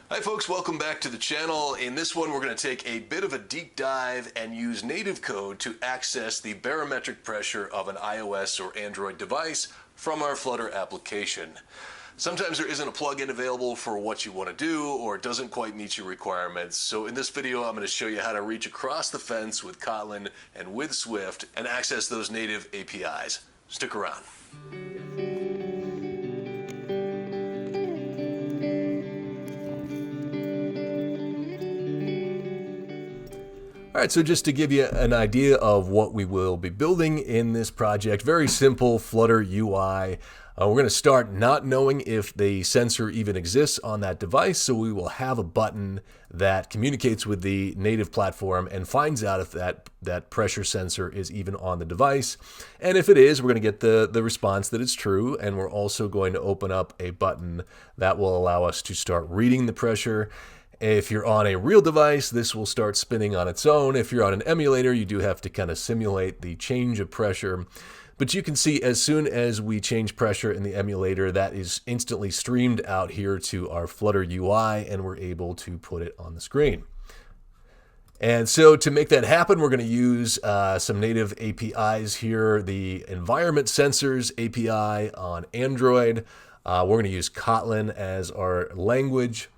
Hi folks, welcome back to the channel. In this one we're going to take a bit of a deep dive and use native code to access the barometric pressure of an iOS or Android device from our Flutter application. Sometimes there isn't a plugin available for what you want to do, or it doesn't quite meet your requirements. So in this video I'm going to show you how to reach across the fence with Kotlin and with Swift and access those native APIs. Stick around. All right, so just to give you an idea of what we will be building in this project, very simple Flutter UI. We're going to start not knowing if the sensor even exists on that device, so we will have a button that communicates with the native platform and finds out if that pressure sensor is even on the device. And if it is, we're going to get the response that it's true, and we're also going to open up a button that will allow us to start reading the pressure. If you're on a real device, this will start spinning on its own. If you're on an emulator, you do have to kind of simulate the change of pressure. But you can see as soon as we change pressure in the emulator, that is instantly streamed out here to our Flutter UI, and we're able to put it on the screen. And so to make that happen, we're going to use some native APIs here. The environment sensors API on Android. We're going to use Kotlin as our language.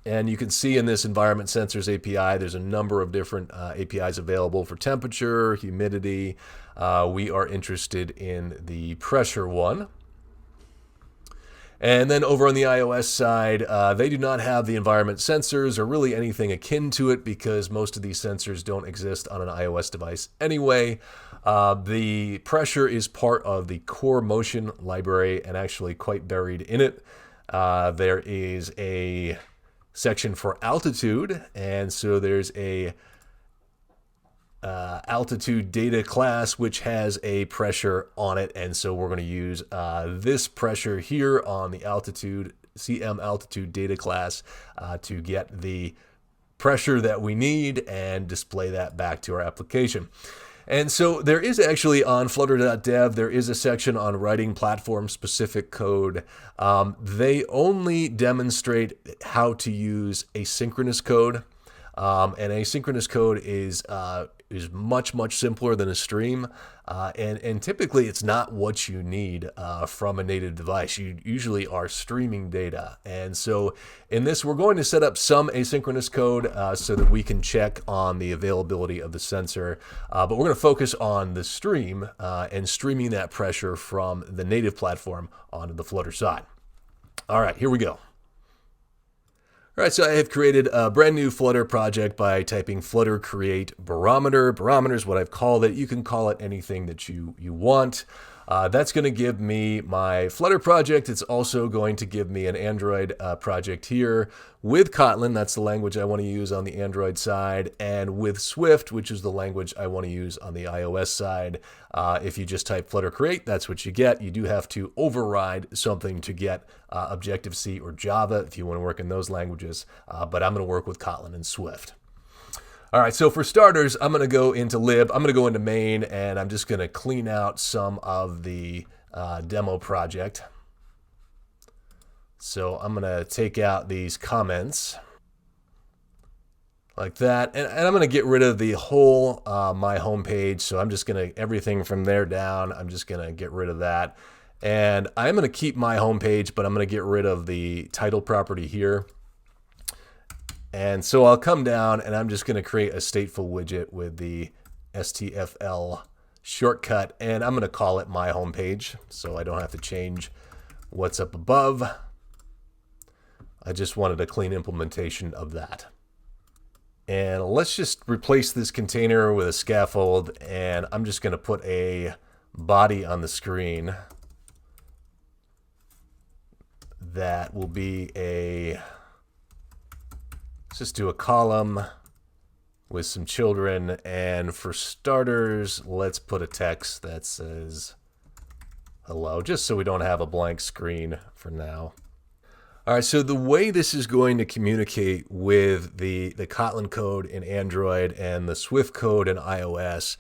And you can see in this environment sensors API, there's a number of different APIs available for temperature, humidity. We are interested in the pressure one. And then over on the iOS side, they do not have the environment sensors or really anything akin to it because most of these sensors don't exist on an iOS device anyway. The pressure is part of the core motion library and actually quite buried in it. There is a section for altitude, and so there's a altitude data class which has a pressure on it, and so we're going to use this pressure here on the altitude CM altitude data class to get the pressure that we need and display that back to our application. And so there is actually on flutter.dev, there is a section on writing platform-specific code. They only demonstrate how to use asynchronous code. And asynchronous code is much simpler than a stream, and typically it's not what you need from a native device. You usually are streaming data, and so in this we're going to set up some asynchronous code so that we can check on the availability of the sensor, but we're going to focus on the stream and streaming that pressure from the native platform onto the Flutter side. All right, here we go. All right, so I have created a brand new Flutter project by typing Flutter create barometer. Barometer is what I've called it. You can call it anything that you want. That's going to give me my Flutter project. It's also going to give me an Android project here with Kotlin. That's the language I want to use on the Android side, and with Swift, which is the language I want to use on the iOS side. If you just type Flutter create, that's what you get. You do have to override something to get Objective-C or Java if you want to work in those languages, but I'm going to work with Kotlin and Swift. All right, so for starters, I'm going to go into lib, I'm going to go into main, and I'm just going to clean out some of the demo project. So I'm going to take out these comments like that, and I'm going to get rid of the whole my home page. So I'm just going to, everything from there down, I'm just going to get rid of that. And I'm going to keep my home page, but I'm going to get rid of the title property here. And so I'll come down and I'm just going to create a stateful widget with the STFL shortcut, and I'm going to call it my home page so I don't have to change what's up above. I just wanted a clean implementation of that. And let's just replace this container with a scaffold, and I'm just going to put a body on the screen that will be a, let's just do a column with some children, and for starters, let's put a text that says hello, just so we don't have a blank screen for now. All right, so the way this is going to communicate with the Kotlin code in Android and the Swift code in iOS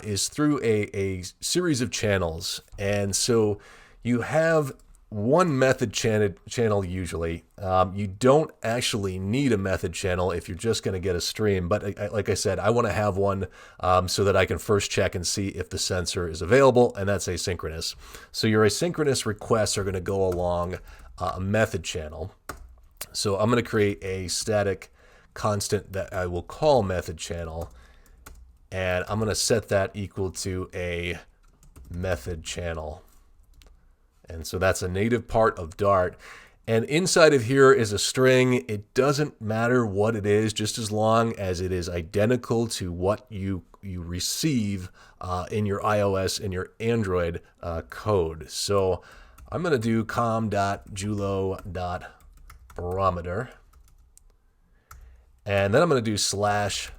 is through a series of channels. And so you have one method channel usually. You don't actually need a method channel if you're just going to get a stream. But like I said, I want to have one so that I can first check and see if the sensor is available, and that's asynchronous. So your asynchronous requests are going to go along a method channel. So I'm going to create a static constant that I will call method channel, and I'm going to set that equal to a method channel. And so that's a native part of Dart. And inside of here is a string. It doesn't matter what it is, just as long as it is identical to what you receive in your iOS and your Android code. So I'm going to do com.julo.barometer. And then I'm going to do slash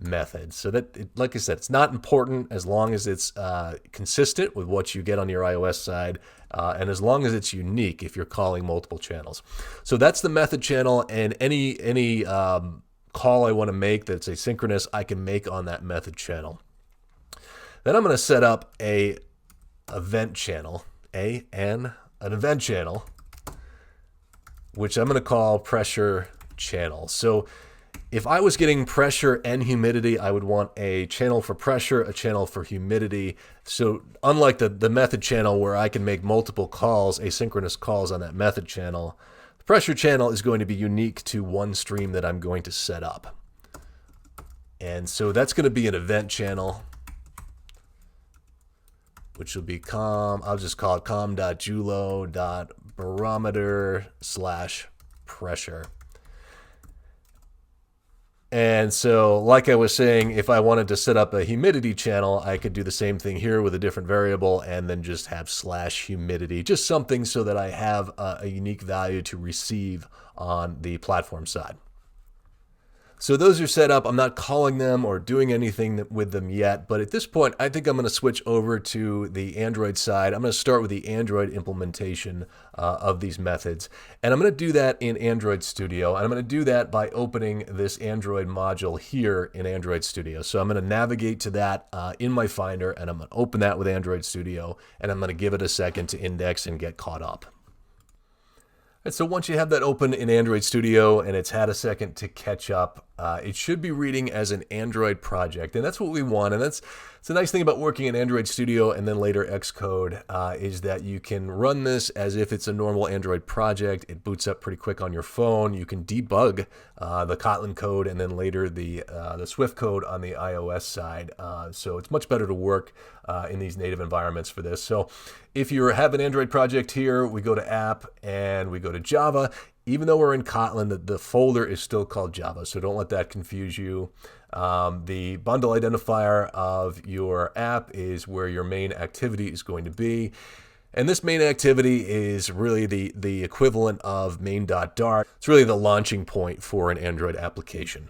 method. So that, like I said, it's not important as long as it's consistent with what you get on your iOS side, and as long as it's unique if you're calling multiple channels. So that's the method channel, and any call I want to make that's asynchronous, I can make on that method channel. Then I'm going to set up an event channel, an event channel, which I'm going to call pressure channel. So if I was getting pressure and humidity, I would want a channel for pressure, a channel for humidity. So unlike the method channel where I can make multiple calls, asynchronous calls on that method channel, the pressure channel is going to be unique to one stream that I'm going to set up. And so that's going to be an event channel, which will be I'll just call it com.julo.barometer/pressure. And so, like I was saying, if I wanted to set up a humidity channel, I could do the same thing here with a different variable and then just have /humidity, just something so that I have a unique value to receive on the platform side. So those are set up. I'm not calling them or doing anything with them yet, but at this point, I think I'm going to switch over to the Android side. I'm going to start with the Android implementation of these methods, and I'm going to do that in Android Studio, and I'm going to do that by opening this Android module here in Android Studio. So I'm going to navigate to that in my Finder, and I'm going to open that with Android Studio, and I'm going to give it a second to index and get caught up. And so once you have that open in Android Studio and it's had a second to catch up, it should be reading as an Android project. And that's what we want. And it's a nice thing about working in Android Studio and then later Xcode is that you can run this as if it's a normal Android project. It boots up pretty quick on your phone. You can debug the Kotlin code and then later the Swift code on the iOS side. So it's much better to work in these native environments for this. So if you have an Android project here, we go to app and we go to Java. Even though we're in Kotlin, the folder is still called Java, so don't let that confuse you. The bundle identifier of your app is where your main activity is going to be. And this main activity is really the equivalent of main.dart. It's really the launching point for an Android application.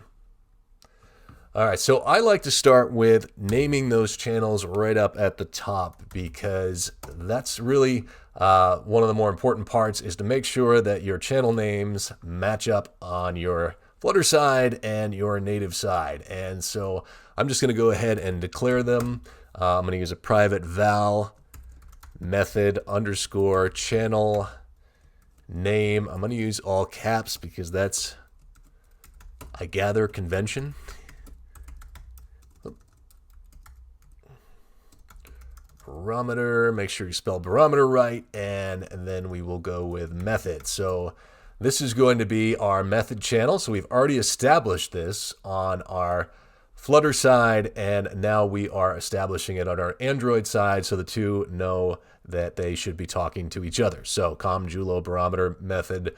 All right, so I like to start with naming those channels right up at the top because that's really one of the more important parts is to make sure that your channel names match up on your Flutter side and your native side. And so I'm just going to go ahead and declare them. I'm going to use a private val method underscore channel name. I'm going to use all caps because that's, I gather, convention. Barometer, make sure you spell barometer right, and then we will go with method. So this is going to be our method channel. So we've already established this on our Flutter side, and now we are establishing it on our Android side so the two know that they should be talking to each other. So com.julo barometer method,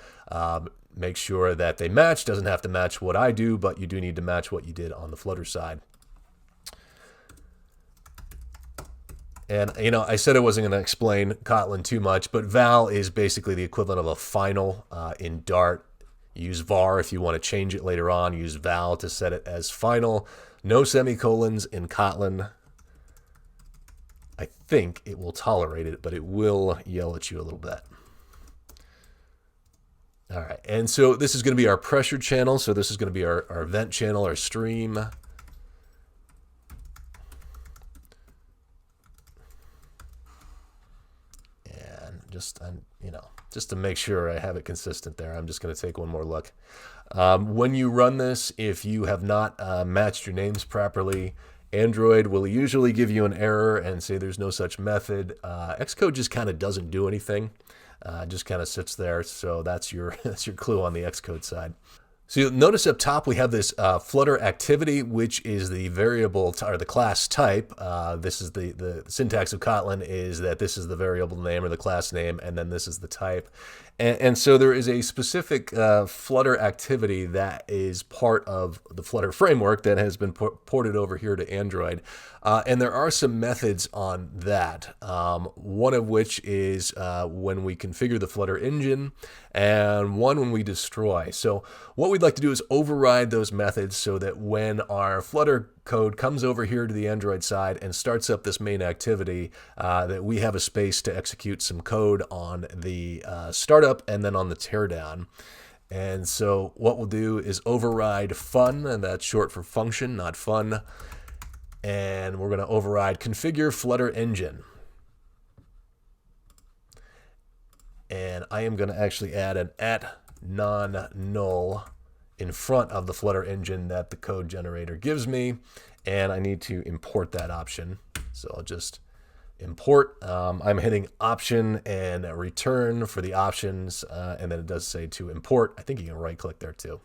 make sure that they match. Doesn't have to match what I do, but you do need to match what you did on the Flutter side. And, you know, I said I wasn't going to explain Kotlin too much, but val is basically the equivalent of a final in Dart. Use var if you want to change it later on. Use val to set it as final. No semicolons in Kotlin. I think it will tolerate it, but it will yell at you a little bit. All right, and so this is going to be our pressure channel. So this is going to be our event channel, our stream. just to make sure I have it consistent there, I'm just going to take one more look. When you run this, if you have not matched your names properly, Android will usually give you an error and say there's no such method. Xcode just kind of doesn't do anything, just kind of sits there. So that's your clue on the Xcode side. So you'll notice up top we have this Flutter activity, which is the variable or the class type. This is the syntax of Kotlin is that this is the variable name or the class name, and then this is the type. And so there is a specific Flutter activity that is part of the Flutter framework that has been ported over here to Android. And there are some methods on that, one of which is when we configure the Flutter engine, and one when we destroy. So what we'd like to do is override those methods so that when our Flutter code comes over here to the Android side and starts up this main activity, that we have a space to execute some code on the startup and then on the teardown. And so what we'll do is override fun, and that's short for function, not fun. And we're going to override configure Flutter engine. And I am going to actually add an @non-null in front of the Flutter engine that the code generator gives me. And I need to import that option. So I'll just import. I'm hitting option and return for the options. And then it does say to import. I think you can right click there too.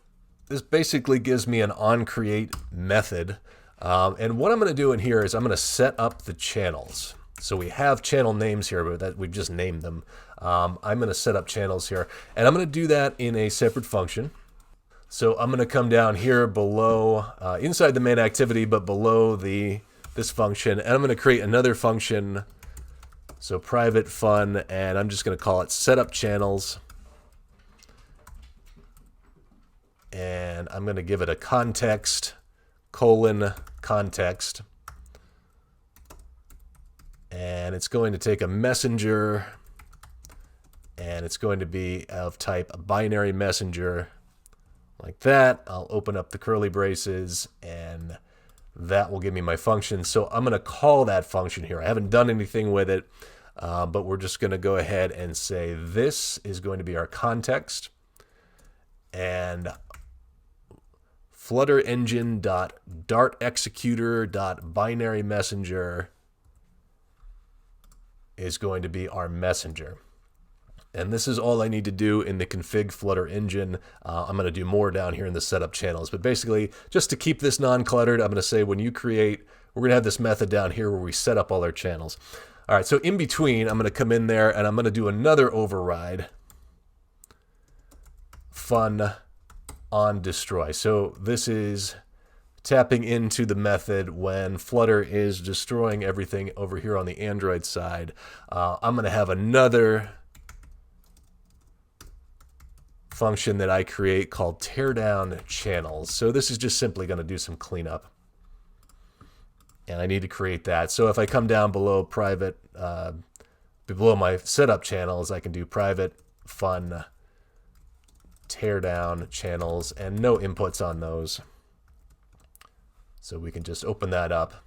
This basically gives me an onCreate method. And what I'm going to do in here is I'm going to set up the channels. So we have channel names here, but that we've just named them. I'm going to set up channels here, and I'm going to do that in a separate function. So I'm going to come down here below, inside the main activity, but below this function, and I'm going to create another function. So private fun, and I'm just going to call it setup channels. And I'm going to give it a context, context. And it's going to take a messenger, and it's going to be of type binary messenger, like that. I'll open up the curly braces, and that will give me my function. So I'm going to call that function here. I haven't done anything with it, but we're just going to go ahead and say this is going to be our context, and Flutter engine.dartExecutor.binary messenger is going to be our messenger. And this is all I need to do in the config Flutter engine. I'm going to do more down here in the setup channels. But basically, just to keep this non-cluttered, I'm going to say when you create, we're going to have this method down here where we set up all our channels. All right, so in between, I'm going to come in there and I'm going to do another override. Fun on destroy. So this is tapping into the method when Flutter is destroying everything over here on the Android side. I'm going to have another function that I create called teardown channels. So this is just simply going to do some cleanup. And I need to create that. So if I come down below private, below my setup channels, I can do private fun teardown channels and no inputs on those. So we can just open that up.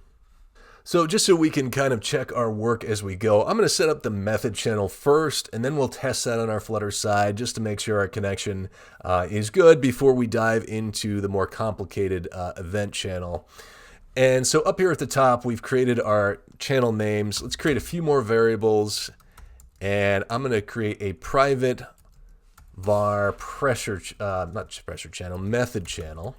So just so we can kind of check our work as we go, I'm going to set up the method channel first, and then we'll test that on our Flutter side just to make sure our connection is good before we dive into the more complicated event channel. And so up here at the top, we've created our channel names. Let's create a few more variables, and I'm going to create a private var method channel.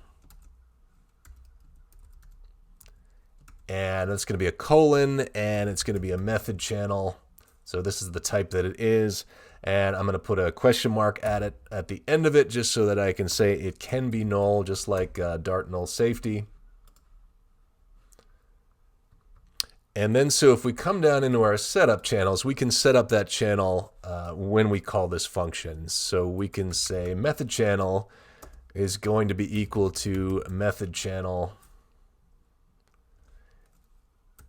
And it's going to be a colon, and it's going to be a method channel. So this is the type that it is. And I'm going to put a question mark at it at the end of it just so that I can say it can be null, just like Dart null safety. And then so if we come down into our setup channels, we can set up that channel when we call this function. So we can say method channel is going to be equal to method channel.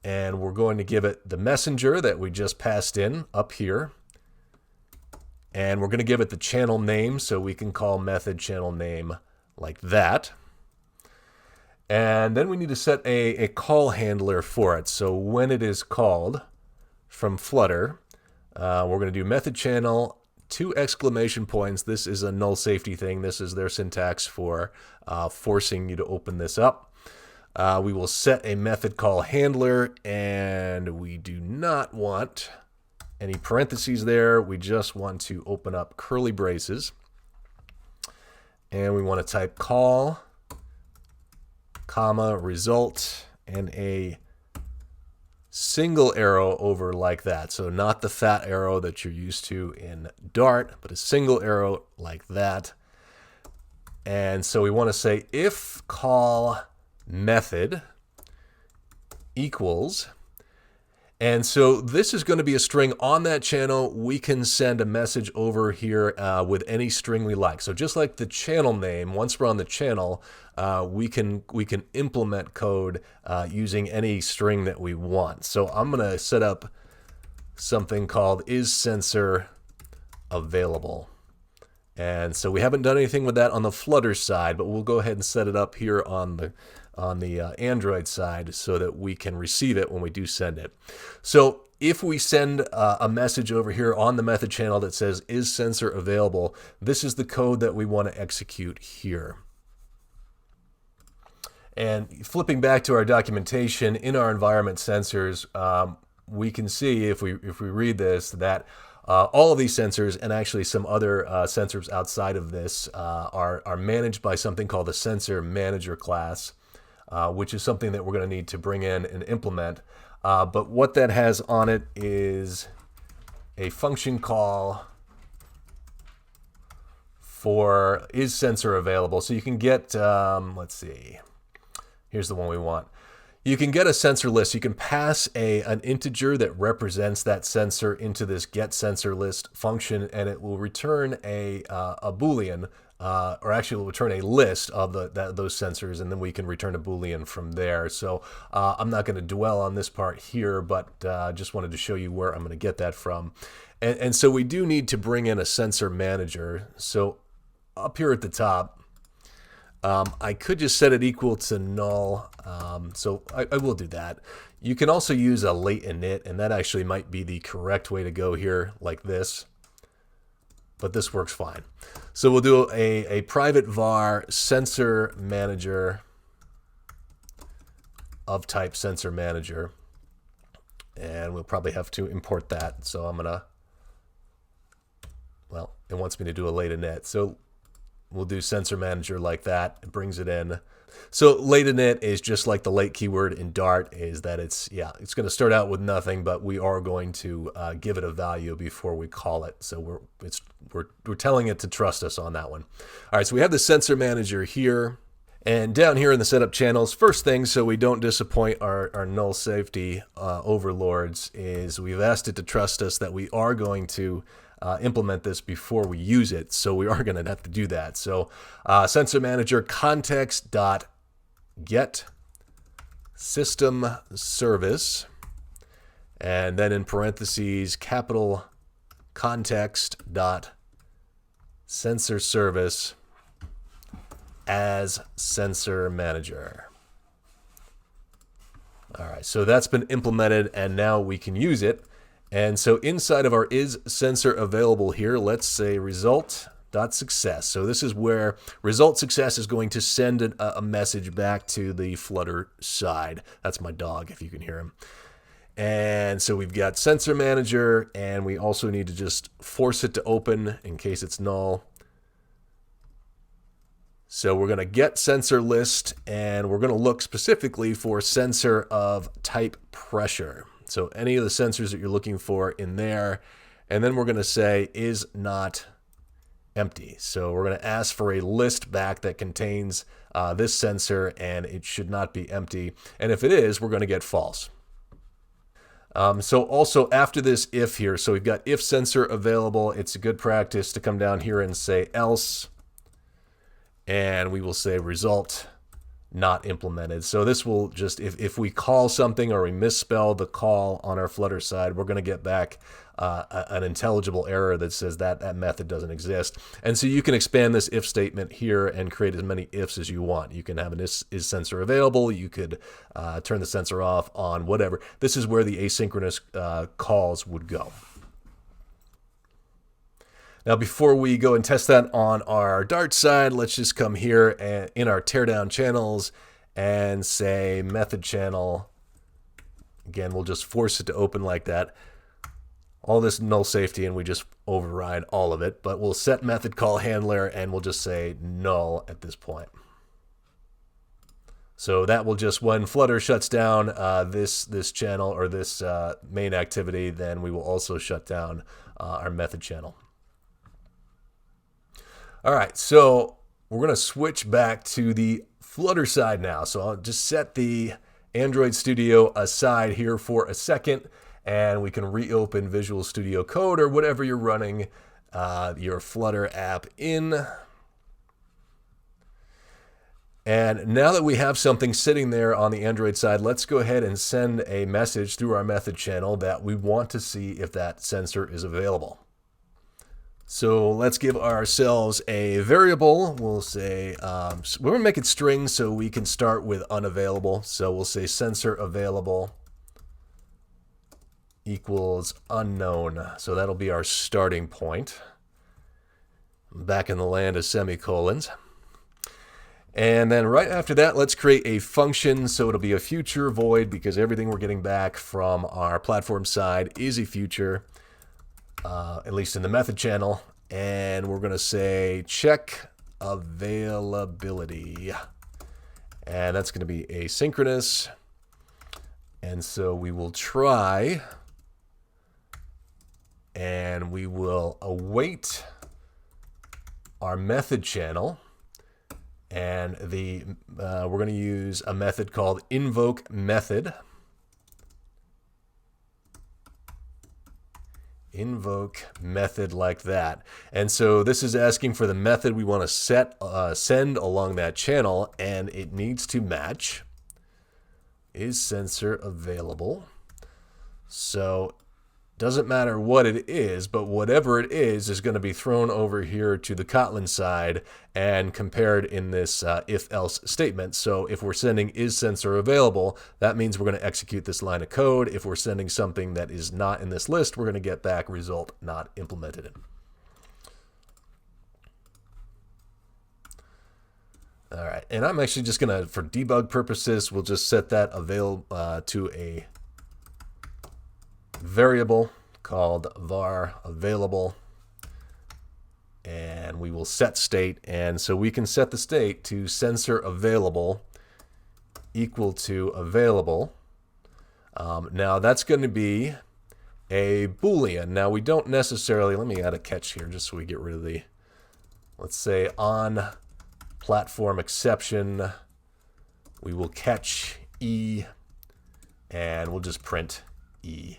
And we're going to give it the messenger that we just passed in up here. And we're going to give it the channel name, so we can call method channel name like that. And then we need to set a call handler for it. So when it is called from Flutter, We're going to do method channel, 2 exclamation points. This is a null safety thing. This is their syntax for forcing you to open this up. We will set a method call handler, and we do not want any parentheses there. We just want to open up curly braces. And we want to type call, comma, result, and a single arrow over like that. So not the fat arrow that you're used to in Dart, but a single arrow like that. And so we want to say if call method equals, and so this is going to be a string on that channel. We can send a message over here with any string we like. So just like the channel name, once we're on the channel, we can implement code using any string that we want. So I'm going to set up something called isSensorAvailable. And so we haven't done anything with that on the Flutter side, but we'll go ahead and set it up here on the Android side so that we can receive it when we do send it. So if we send a message over here on the method channel that says isSensorAvailable, this is the code that we want to execute here. And flipping back to our documentation in our environment sensors, we can see if we read this that all of these sensors, and actually some other sensors outside of this, are managed by something called the Sensor Manager class, which is something that we're going to need to bring in and implement. But what that has on it is a function call for isSensorAvailable. So you can get, let's see, here's the one we want. You can get a sensor list. You can pass an integer that represents that sensor into this getSensorList function, and it will return a Boolean, or actually it will return a list of those sensors, and then we can return a Boolean from there. So I'm not going to dwell on this part here, but just wanted to show you where I'm going to get that from. And so we do need to bring in a sensor manager. So up here at the top, I could just set it equal to null, so I will do that. You can also use a late init, and that actually might be the correct way to go here, like this. But this works fine. So we'll do a private var sensor manager of type sensor manager, and we'll probably have to import that. So I'm gonna, well, it wants me to do a late init, so we'll do sensor manager like that. It brings it in. So late init is just like the late keyword in Dart, is that it's going to start out with nothing, but we are going to give it a value before we call it. So we're telling it to trust us on that one. All right, so we have the sensor manager here. And down here in the setup channels, first thing, so we don't disappoint our null safety overlords, is we've asked it to trust us that we are going to implement this before we use it, so we are going to have to do that. So sensor manager context.get system service, and then in parentheses capital context dot sensor service as sensor manager. All right, so that's been implemented, and now we can use it. And so inside of our isSensorAvailable here, let's say result.success. So this is where result success is going to send a message back to the Flutter side. That's my dog, if you can hear him. And so we've got sensor manager, and we also need to just force it to open in case it's null. So we're going to get sensor list, and we're going to look specifically for sensor of type pressure. So any of the sensors that you're looking for in there, and then we're going to say is not empty. So we're going to ask for a list back that contains this sensor, and it should not be empty. And if it is, we're going to get false. So also after this if here, so we've got if sensor available, it's a good practice to come down here and say else, and we will say result not implemented. So this will just, if we call something or we misspell the call on our Flutter side, we're going to get back an intelligible error that says that method doesn't exist. And so you can expand this if statement here and create as many ifs as you want. You can have an is sensor available. You could turn the sensor off, on, whatever. This is where the asynchronous calls would go. Now, before we go and test that on our Dart side, let's just come here and in our teardown channels and say method channel. Again, we'll just force it to open like that. All this null safety, and we just override all of it. But we'll set method call handler, and we'll just say null at this point. So that will just, when Flutter shuts down this channel or this main activity, then we will also shut down our method channel. All right, so we're going to switch back to the Flutter side now. So I'll just set the Android Studio aside here for a second, and we can reopen Visual Studio Code or whatever you're running your Flutter app in. And now that we have something sitting there on the Android side, let's go ahead and send a message through our method channel that we want to see if that sensor is available. So let's give ourselves a variable. We'll say, we're going to make it string so we can start with unavailable. So we'll say sensor available equals unknown. So that'll be our starting point. Back in the land of semicolons. And then right after that, let's create a function. So it'll be a future void because everything we're getting back from our platform side is a future. At least in the method channel, and we're going to say check availability, and that's going to be asynchronous, and so we will try, and we will await our method channel, and we're going to use a method called invoke method. Invoke method like that. And so this is asking for the method we want to send along that channel, and it needs to match is sensor available. So doesn't matter what it is, but whatever it is going to be thrown over here to the Kotlin side and compared in this if-else statement. So if we're sending is sensor available, that means we're going to execute this line of code. If we're sending something that is not in this list, we're going to get back result not implemented. All right, and I'm actually just going to, for debug purposes, we'll just set that available to a variable called var available, and we will set state, and so we can set the state to sensor available equal to available. Now that's going to be a Boolean. Now we don't necessarily, let me add a catch here just so we get rid of the, let's say on platform exception, we will catch E, and we'll just print E.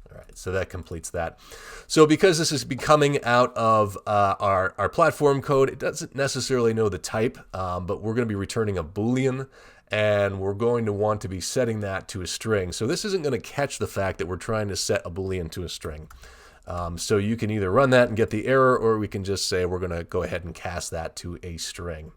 All right, so that completes that. So because this is becoming out of our platform code, it doesn't necessarily know the type, but we're going to be returning a Boolean, and we're going to want to be setting that to a string. So this isn't going to catch the fact that we're trying to set a Boolean to a string. So you can either run that and get the error, or we can just say we're going to go ahead and cast that to a string.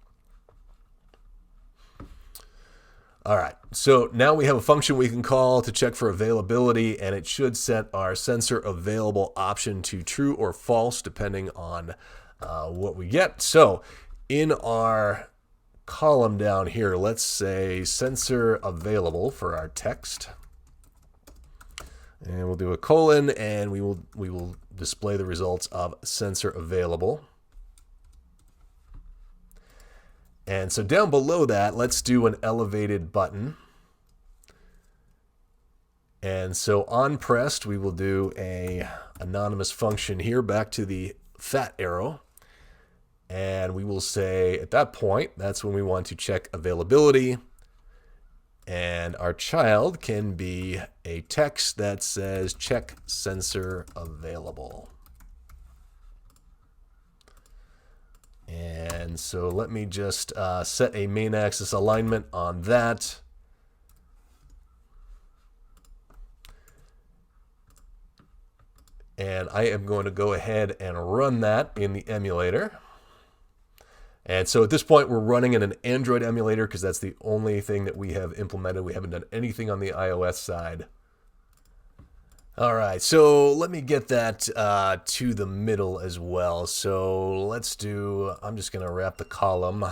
All right, so now we have a function we can call to check for availability, and it should set our sensor available option to true or false depending on what we get. So in our column down here, let's say sensor available for our text, and we'll do a colon, and we will display the results of sensor available. And so down below that, let's do an elevated button. And so on pressed, we will do a anonymous function here back to the fat arrow. And we will say at that point, that's when we want to check availability. And our child can be a text that says check sensor available. And so let me just set a main axis alignment on that. And I am going to go ahead and run that in the emulator. And so at this point, we're running in an Android emulator because that's the only thing that we have implemented. We haven't done anything on the iOS side. All right, so let me get that to the middle as well. So let's do, I'm just going to wrap the column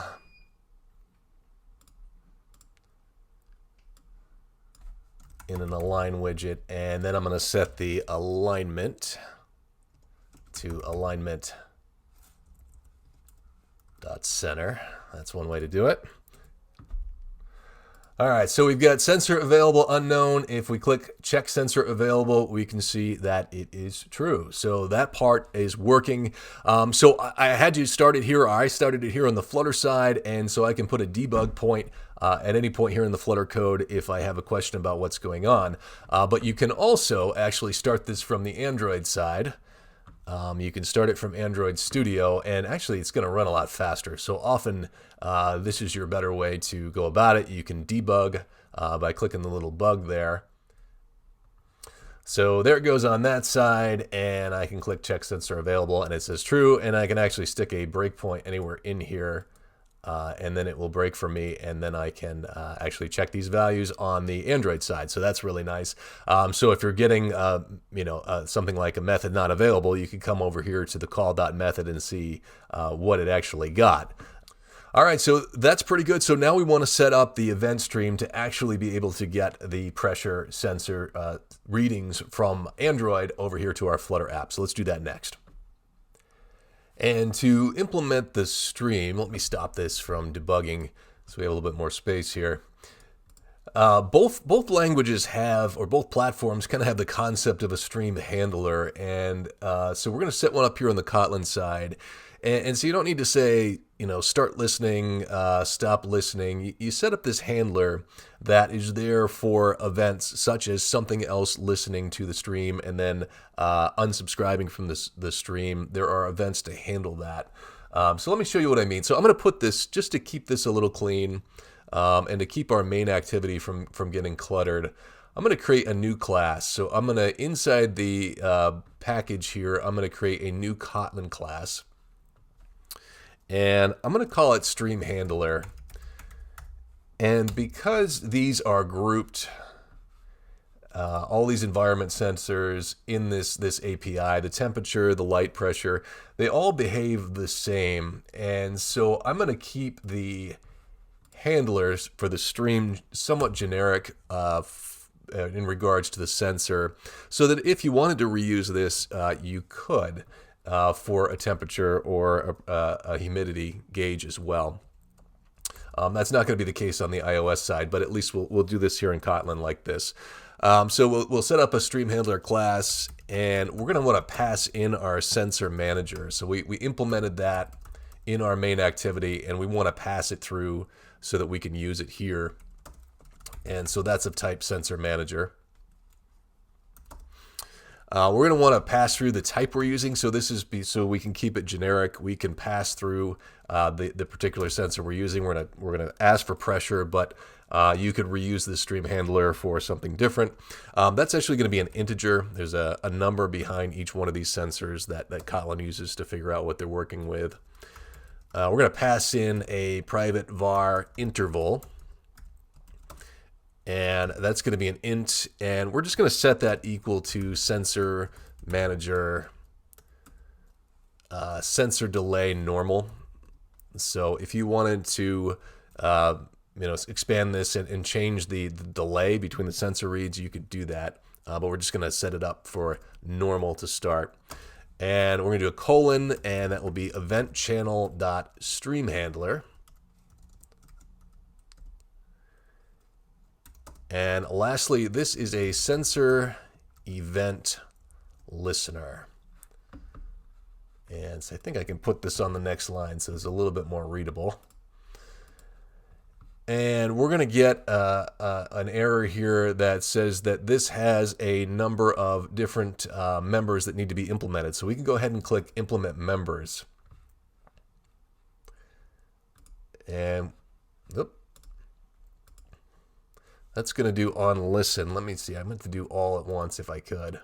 in an align widget, and then I'm going to set the alignment to alignment.center. That's one way to do it. All right, so we've got sensor available unknown. If we click check sensor available, we can see that it is true. So that part is working. So I had to start it here. I started it here on the Flutter side, and so I can put a debug point at any point here in the Flutter code if I have a question about what's going on. But you can also actually start this from the Android side. You can start it from Android Studio, and actually it's going to run a lot faster. So often this is your better way to go about it. You can debug by clicking the little bug there. So there it goes on that side, and I can click check sensor available, and it says true, and I can actually stick a breakpoint anywhere in here. And then it will break for me, and then I can actually check these values on the Android side. So that's really nice. So if you're getting, something like a method not available, you can come over here to the call.method and see what it actually got. All right, so that's pretty good. So now we want to set up the event stream to actually be able to get the pressure sensor readings from Android over here to our Flutter app. So let's do that next. And to implement the stream, let me stop this from debugging so we have a little bit more space here. Both languages have, or both platforms kind of have the concept of a stream handler. And so we're going to set one up here on the Kotlin side. And so you don't need to say, start listening, stop listening. You set up this handler that is there for events such as something else listening to the stream and then unsubscribing from the stream. There are events to handle that. So let me show you what I mean. So I'm going to put this, just to keep this a little clean and to keep our main activity from getting cluttered, I'm going to create a new class. So I'm going to, inside the package here, I'm going to create a new Kotlin class. And I'm going to call it Stream Handler. And because these are grouped, all these environment sensors in this API, the temperature, the light pressure, they all behave the same. And so I'm going to keep the handlers for the stream somewhat generic in regards to the sensor, so that if you wanted to reuse this, you could. For a temperature or a humidity gauge as well. That's not going to be the case on the iOS side, but at least we'll do this here in Kotlin like this. So we'll set up a stream handler class, and we're going to want to pass in our sensor manager. So we implemented that in our main activity, and we want to pass it through so that we can use it here. And so that's of type sensor manager. We're going to want to pass through the type we're using, so this is so we can keep it generic. We can pass through the particular sensor we're using. We're going to ask for pressure, but you could reuse this stream handler for something different. That's actually going to be an integer. There's a number behind each one of these sensors that Kotlin uses to figure out what they're working with. We're going to pass in a private var interval. And that's going to be an int, and we're just going to set that equal to sensor manager sensor delay normal. So if you wanted to expand this and change the delay between the sensor reads, you could do that. But we're just going to set it up for normal to start. And we're going to do a colon, and that will be event channel.streamHandler. And lastly, this is a sensor event listener. And so I think I can put this on the next line so it's a little bit more readable. And we're going to get an error here that says that this has a number of different members that need to be implemented. So we can go ahead and click Implement Members. And that's going to do on listen. Let me see. I meant to do all at once if I could.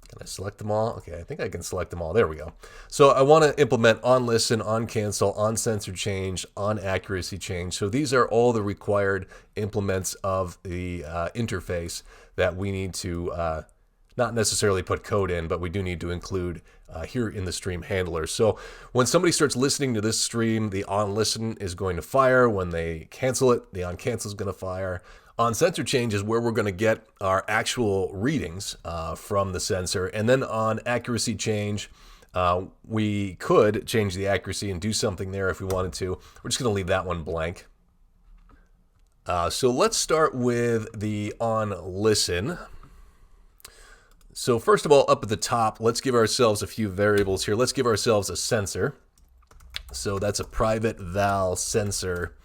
Kind of select them all? Okay, I think I can select them all. There we go. So I want to implement on listen, on cancel, on sensor change, on accuracy change. So these are all the required implements of the interface that we need to not necessarily put code in, but we do need to include here in the stream handler. So when somebody starts listening to this stream, the on listen is going to fire. When they cancel it, the on cancel is going to fire. On sensor change is where we're going to get our actual readings from the sensor. And then on accuracy change, we could change the accuracy and do something there if we wanted to. We're just going to leave that one blank. So let's start with the on listen. So first of all, up at the top, let's give ourselves a few variables here. Let's give ourselves a sensor. So that's a private val sensor.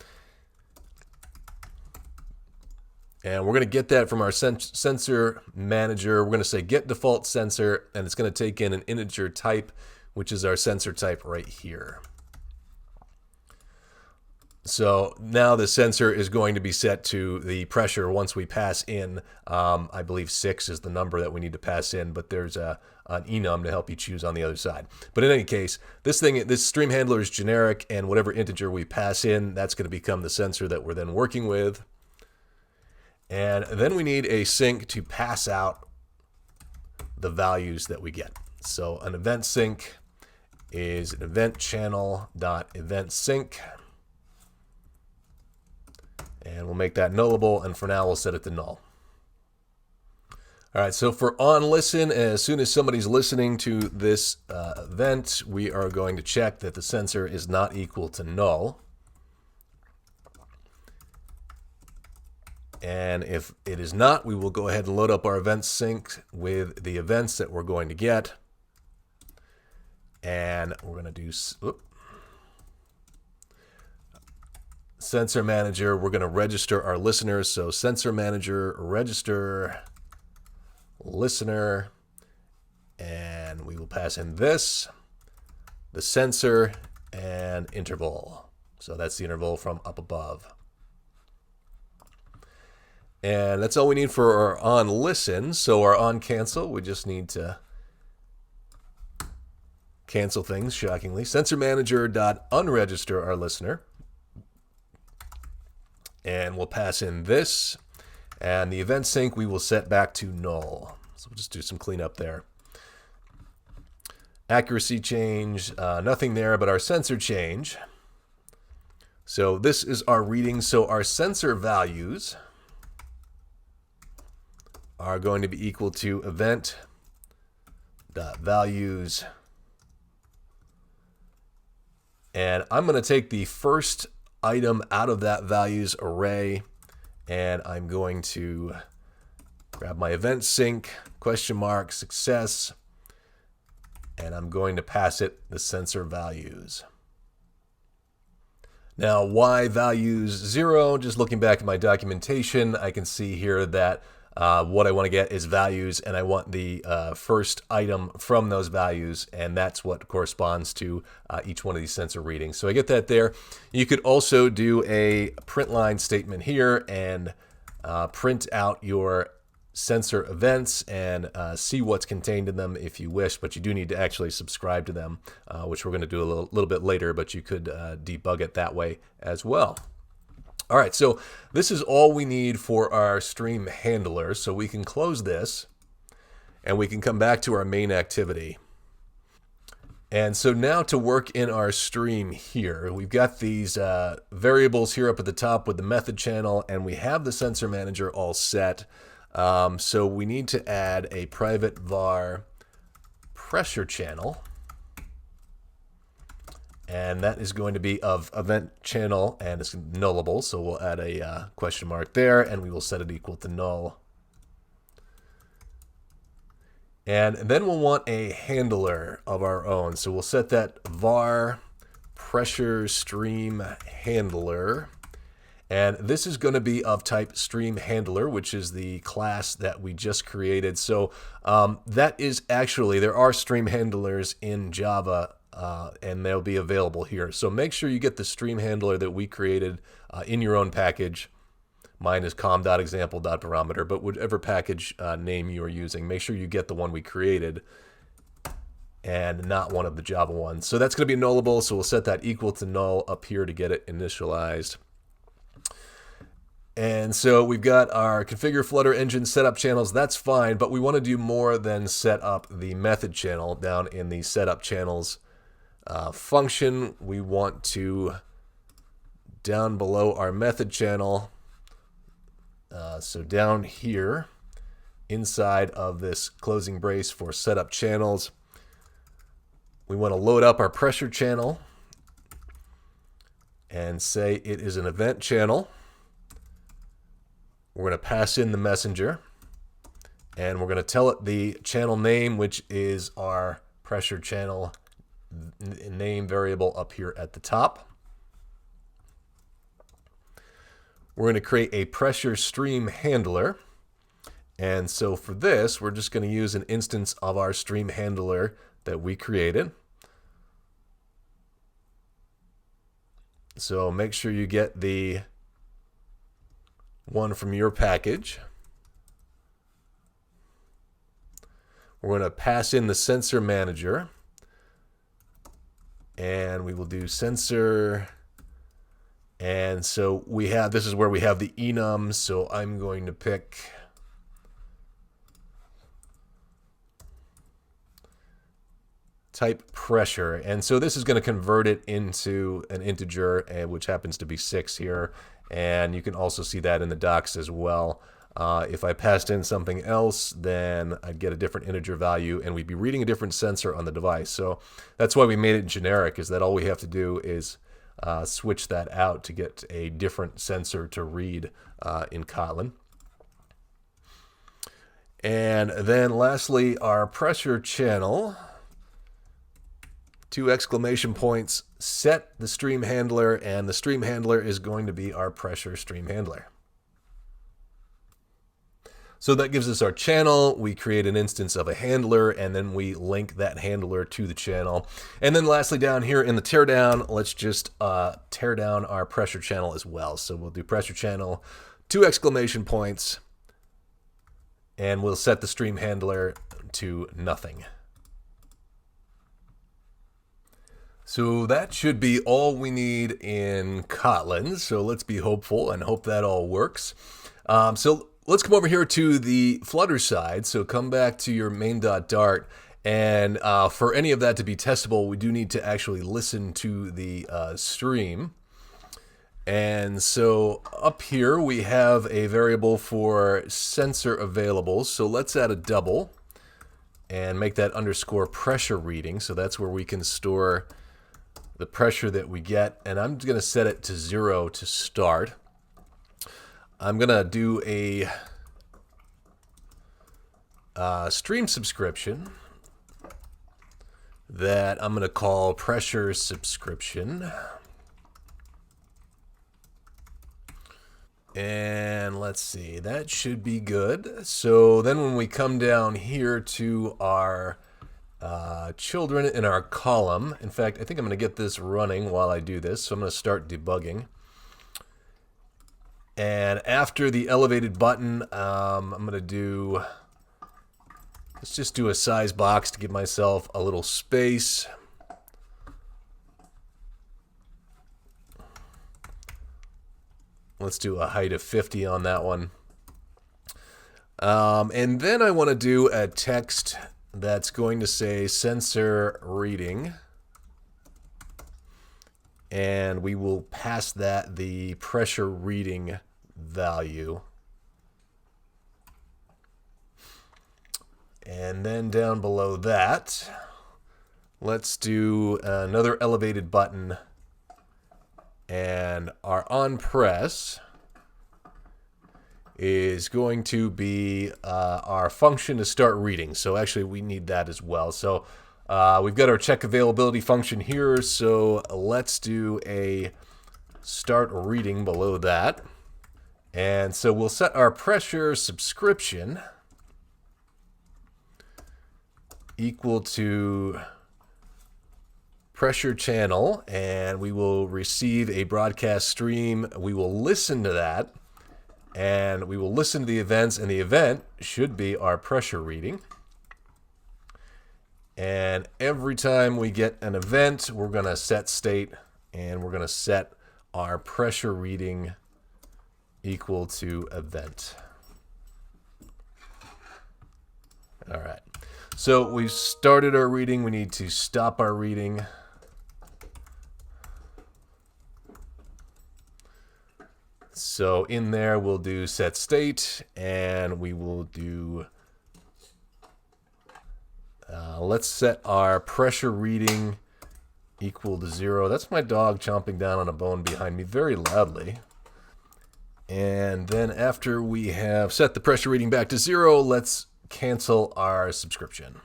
And we're going to get that from our sensor manager. We're going to say get default sensor, and it's going to take in an integer type, which is our sensor type right here. So now the sensor is going to be set to the pressure once we pass in, I believe 6 is the number that we need to pass in, but there's an enum to help you choose on the other side. But in any case, this stream handler is generic, and whatever integer we pass in, that's going to become the sensor that we're then working with. And then we need a sync to pass out the values that we get. So an event sync is an event channel.event sync. And we'll make that nullable, and for now we'll set it to null. All right, so for on listen, as soon as somebody's listening to this event, we are going to check that the sensor is not equal to null. And if it is not, we will go ahead and load up our event sync with the events that we're going to get. And we're going to do sensor manager. We're going to register our listeners. So sensor manager, register listener, and we will pass in this, the sensor, and interval. So that's the interval from up above. And that's all we need for our on listen. So our on cancel, we just need to cancel things, shockingly. Sensor manager.unregister our listener. And we'll pass in this. And the event sync we will set back to null. So we'll just do some cleanup there. Accuracy change, nothing there, but our sensor change. So this is our reading. So our sensor values are going to be equal to event.values. And I'm going to take the first item out of that values array, and I'm going to grab my event sync, question mark, success, and I'm going to pass it the sensor values. Now, why values 0? Just looking back at my documentation, I can see here that what I want to get is values, and I want the first item from those values, and that's what corresponds to each one of these sensor readings. So I get that there. You could also do a print line statement here and print out your sensor events and see what's contained in them if you wish, but you do need to actually subscribe to them, which we're going to do a little bit later, but you could debug it that way as well. All right, so this is all we need for our stream handler. So we can close this and we can come back to our main activity. And so now to work in our stream here, we've got these variables here up at the top with the method channel, and we have the sensor manager all set. So we need to add a private var pressure channel. And that is going to be of event channel, and it's nullable. So we'll add a question mark there, and we will set it equal to null. And then we'll want a handler of our own. So we'll set that var pressure stream handler. And this is going to be of type stream handler, which is the class that we just created. So that is actually, there are stream handlers in Java, and they'll be available here. So make sure you get the stream handler that we created in your own package. Mine is com.example.barometer, but whatever package name you are using, make sure you get the one we created and not one of the Java ones. So that's going to be nullable, so we'll set that equal to null up here to get it initialized. And so we've got our configure Flutter engine setup channels. That's fine, but we want to do more than set up the method channel down in the setup channels function. We want to, down below our method channel, so down here inside of this closing brace for setup channels, we want to load up our pressure channel and say it is an event channel. We're going to pass in the messenger, and we're going to tell it the channel name, which is our pressure channel name variable up here at the top. We're going to create a pressure stream handler. And so for this, we're just going to use an instance of our stream handler that we created. So make sure you get the one from your package. We're going to pass in the sensor manager, and we will do sensor. And so we have, this is where we have the enum. So I'm going to pick type pressure. And so this is going to convert it into an integer, which happens to be 6 here. And you can also see that in the docs as well. If I passed in something else, then I'd get a different integer value, and we'd be reading a different sensor on the device. So that's why we made it generic, is that all we have to do is switch that out to get a different sensor to read in Kotlin. And then lastly, our pressure channel, 2 exclamation points, set the stream handler, and the stream handler is going to be our pressure stream handler. So that gives us our channel. We create an instance of a handler, and then we link that handler to the channel. And then lastly, down here in the teardown, let's just tear down our pressure channel as well. So we'll do pressure channel, 2 exclamation points, and we'll set the stream handler to nothing. So that should be all we need in Kotlin. So let's be hopeful and hope that all works. So let's come over here to the Flutter side. So come back to your main.dart. And for any of that to be testable, we do need to actually listen to the stream. And so up here, we have a variable for sensor available. So let's add a double and make that underscore pressure reading. So that's where we can store the pressure that we get. And I'm going to set it to 0 to start. I'm going to do a stream subscription that I'm going to call pressure subscription. And let's see, that should be good. So then when we come down here to our children in our column, in fact, I think I'm going to get this running while I do this. So I'm going to start debugging. And after the elevated button, I'm going to do, let's just do a size box to give myself a little space. Let's do a height of 50 on that one. And then I want to do a text that's going to say sensor reading. And we will pass that the pressure reading value. And then down below that, let's do another elevated button. And our on press is going to be our function to start reading. So actually we need that as well. So we've got our check availability function here. So let's do a start reading below that. And so we'll set our pressure subscription equal to pressure channel, and we will receive a broadcast stream. We will listen to that, and we will listen to the events, and the event should be our pressure reading. And every time we get an event, we're going to set state, and we're going to set our pressure reading equal to event. All right. So we've started our reading. We need to stop our reading. So in there, we'll do set state, and we will do, let's set our pressure reading equal to 0. That's my dog chomping down on a bone behind me very loudly. And then after we have set the pressure reading back to 0, let's cancel our subscription.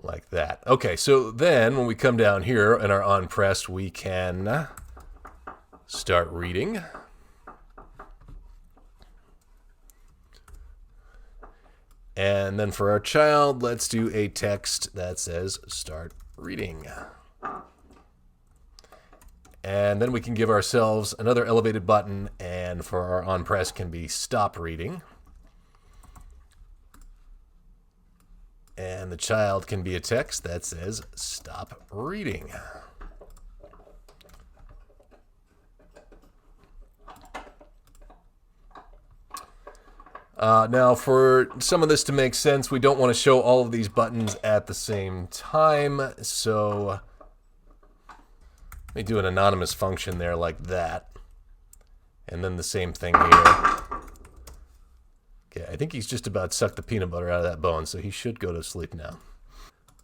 Like that. Okay, so then when we come down here in our onPressed, we can start reading. And then for our child, let's do a text that says start reading. And then we can give ourselves another elevated button, and for our onPress can be stop reading. And the child can be a text that says stop reading. Now, for some of this to make sense, we don't want to show all of these buttons at the same time. So let me do an anonymous function there like that. And then the same thing here. Okay, I think he's just about sucked the peanut butter out of that bone, so he should go to sleep now.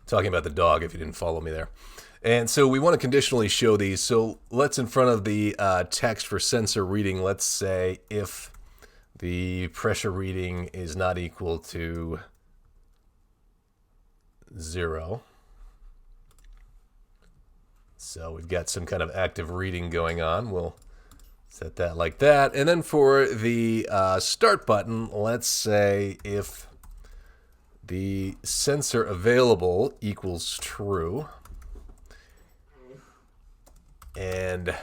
Talking about the dog, if you didn't follow me there. And so we want to conditionally show these. So let's, in front of the text for sensor reading, let's say if the pressure reading is not equal to 0. So we've got some kind of active reading going on. We'll set that like that. And then for the start button, let's say if the sensor available equals true and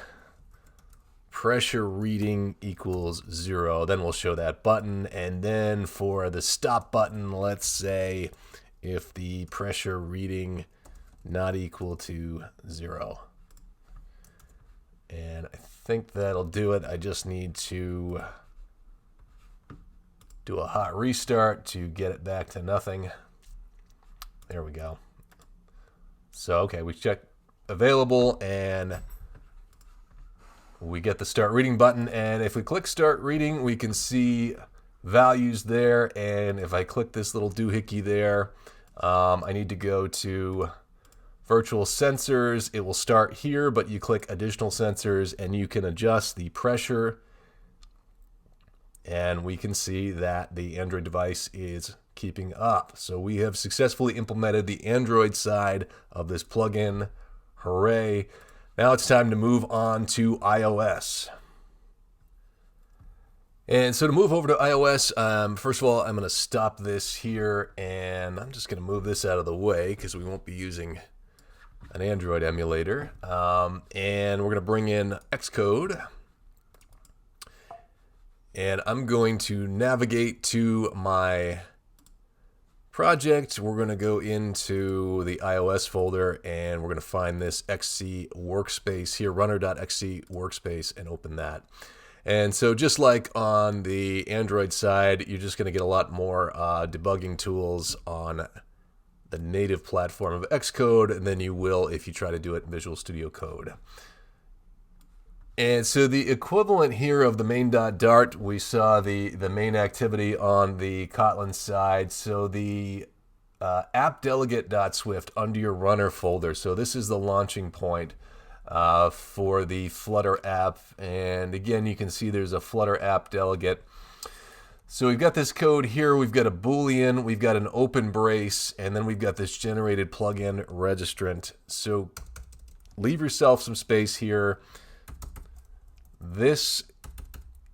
pressure reading equals 0, then we'll show that button. And then for the stop button, let's say if the pressure reading not equal to 0. And I think that'll do it. I just need to do a hot restart to get it back to nothing. There we go. So, okay, we check available, and we get the start reading button. And if we click start reading, we can see values there. And if I click this little doohickey there, I need to go to virtual sensors. It will start here, but you click additional sensors and you can adjust the pressure. And we can see that the Android device is keeping up. So we have successfully implemented the Android side of this plugin. Hooray. Now it's time to move on to iOS. And so to move over to iOS, first of all, I'm going to stop this here, and I'm just going to move this out of the way because we won't be using an Android emulator. And we're going to bring in Xcode. And I'm going to navigate to my project. We're going to go into the iOS folder, and we're going to find this XC workspace here, runner.xc workspace, and open that. And so just like on the Android side, you're just going to get a lot more debugging tools on the native platform of Xcode than you will if you try to do it in Visual Studio Code. And so the equivalent here of the main.dart, we saw the main activity on the Kotlin side. So the app-delegate.swift under your runner folder. So this is the launching point for the Flutter app. And again, you can see there's a Flutter app delegate. So we've got this code here. We've got a Boolean. We've got an open brace. And then we've got this generated plugin registrant. So leave yourself some space here. This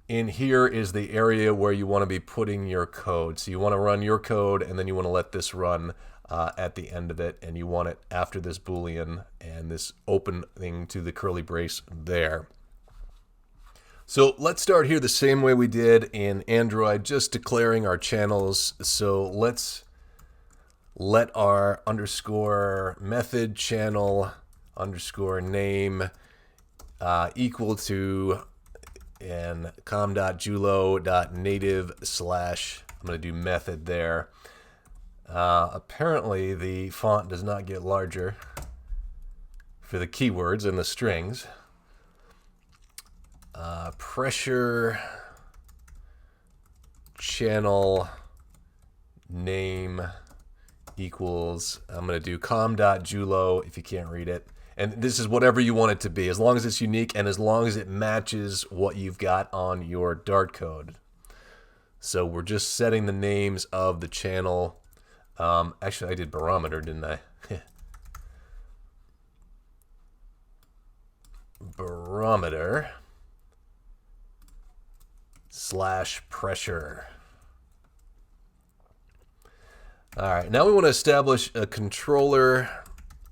in here is the area where you want to be putting your code. So you want to run your code, and then you want to let this run at the end of it, and you want it after this Boolean and this opening to the curly brace there. So let's start here the same way we did in Android, just declaring our channels. So let's let our underscore method channel underscore name equal to and com.julo.native slash, I'm going to do method there. Apparently the font does not get larger for the keywords and the strings. Pressure channel name equals, I'm going to do com.julo if you can't read it. And this is whatever you want it to be, as long as it's unique and as long as it matches what you've got on your Dart code. So we're just setting the names of the channel. Actually, I did barometer, didn't I? Barometer slash pressure. All right, now we want to establish a controller.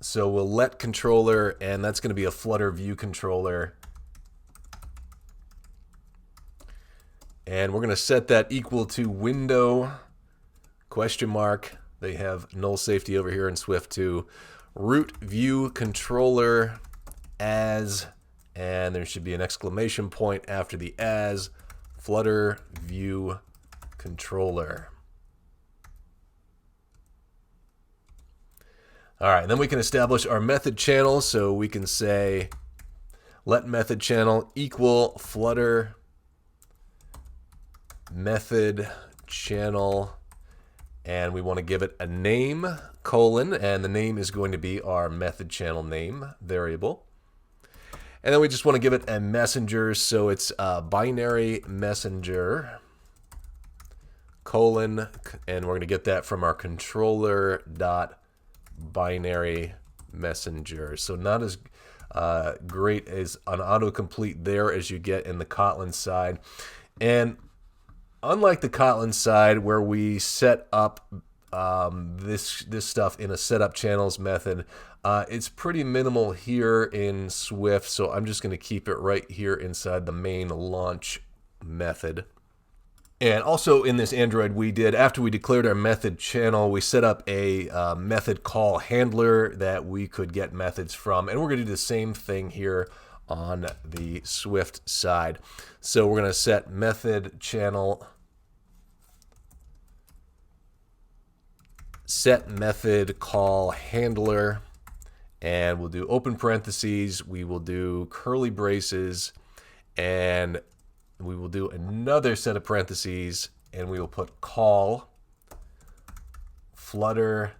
So we'll let controller, and that's going to be a Flutter view controller. And we're going to set that equal to window question mark. They have null safety over here in Swift too. Root view controller as, and there should be an exclamation point after the as, Flutter view controller. All right, then we can establish our method channel. So we can say let method channel equal Flutter method channel, and we want to give it a name, colon, and the name is going to be our method channel name variable. And then we just want to give it a messenger, so it's binary messenger, colon, and we're going to get that from our controller dot binary messenger. So not as great as an autocomplete there as you get in the Kotlin side. And unlike the Kotlin side where we set up this stuff in a setup channels method, it's pretty minimal here in Swift, so I'm just going to keep it right here inside the main launch method. And also in this Android we did, after we declared our method channel, we set up a method call handler that we could get methods from, and we're going to do the same thing here on the Swift side. So we're going to set method channel, set method call handler, and we'll do open parentheses, we will do curly braces, and we will do another set of parentheses, and we will put call Flutter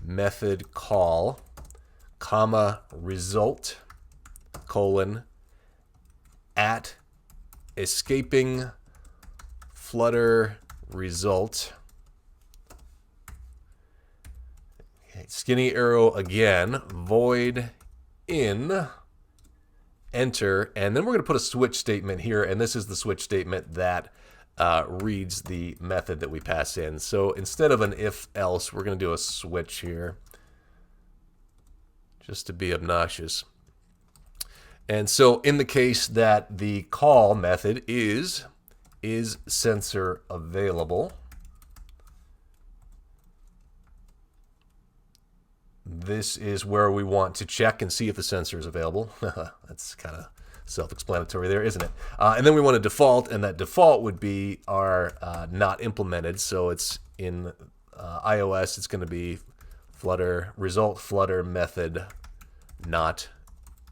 method call, comma, result, colon, at escaping Flutter result, skinny arrow again, void in, enter, and then we're going to put a switch statement here, and this is the switch statement that reads the method that we pass in. So instead of an if else, we're going to do a switch here just to be obnoxious. And so in the case that the call method is sensor available, this is where we want to check and see if the sensor is available. That's kind of self-explanatory there, isn't it? And then we want a default, and that default would be our not implemented. So it's in iOS, it's going to be Flutter result Flutter method not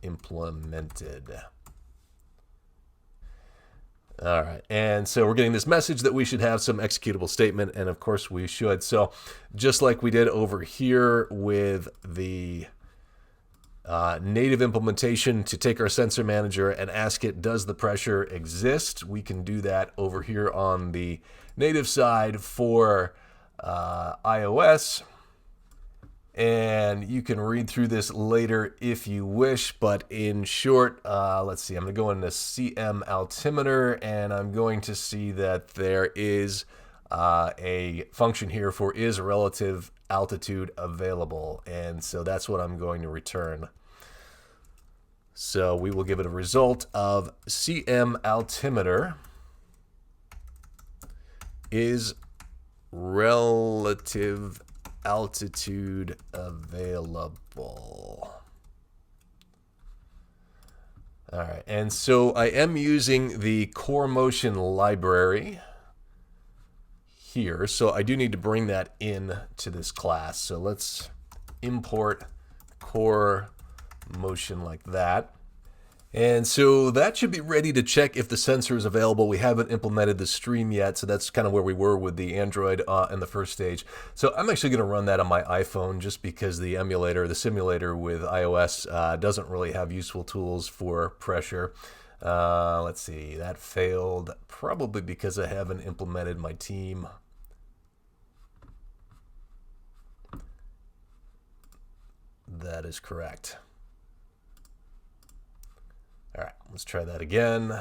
implemented. All right, and so we're getting this message that we should have some executable statement, and of course we should. So just like we did over here with the native implementation to take our sensor manager and ask it, does the pressure exist? We can do that over here on the native side for iOS. And you can read through this later if you wish, but in short, let's see, I'm going to go into CM altimeter, and I'm going to see that there is a function here for is relative altitude available, and so that's what I'm going to return. So we will give it a result of CM altimeter is relative altitude available. All right, and so I am using the core motion library here, so I do need to bring that in to this class. So let's import core motion like that. And so that should be ready to check if the sensor is available. We haven't implemented the stream yet, so that's kind of where we were with the Android in the first stage. So I'm actually going to run that on my iPhone just because the emulator, the simulator with iOS doesn't really have useful tools for pressure. Let's see, that failed probably because I haven't implemented my team. That is correct. All right, let's try that again.